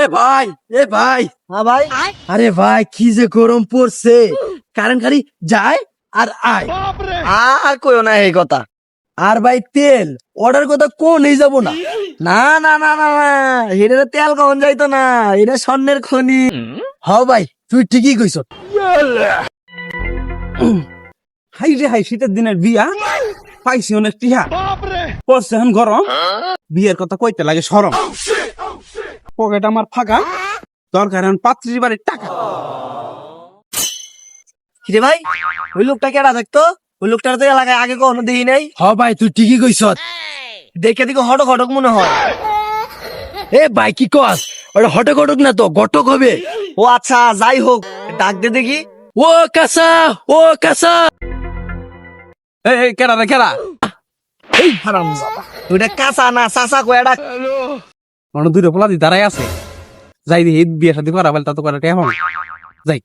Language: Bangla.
এ ভাই হ্যাঁ ভাই, আরে ভাই কি যে গরম পড়ছে, কারেন্ট খালি যায় আর আয়। আর কইও না এই কথা। আর ভাই তেল অর্ডার কথা কোনই যাব না। না না না না না, এটা তেল কখন যাইতো না, এটা স্বর্ণের খনি। হ ভাই তুই ঠিকই কইছ। হাই রে হাই, শীতের দিনের বিয়া পাইছি অনেক টিহা পড়ছে এখন গরম, বিয়ের কথা কইতে লাগে সরম। পকেট আমার ফাঁকা, দরকার এখন পাত্রীর বাড়ির টাকা। কিরে ভাই, ওই লোকটা কেডা দেখতো? ওই লোকটার তো এলাকায় আগে কখনো দেখি নাই। হ ভাই তুই ঠিকই কইছ। দেখে দেখে হটক হটক মনে হয়। এ ভাই কি কস, ওটা হটক হটক না তো গটক হবে। ও আচ্ছা, যাই হোক, ডাক দে দেখি। ও কাসা, ও কাসা। এই কেডা রে কেডা? এই হারাম, ওইটা কাঁচা না চাচা কয়ে ডাক। অন্য দুটো পোলা দি দাঁড়াই আছে, যাই দিয়ে বিয়ে শাদী করা বলে তা তো করা টেহা পাবো। যাই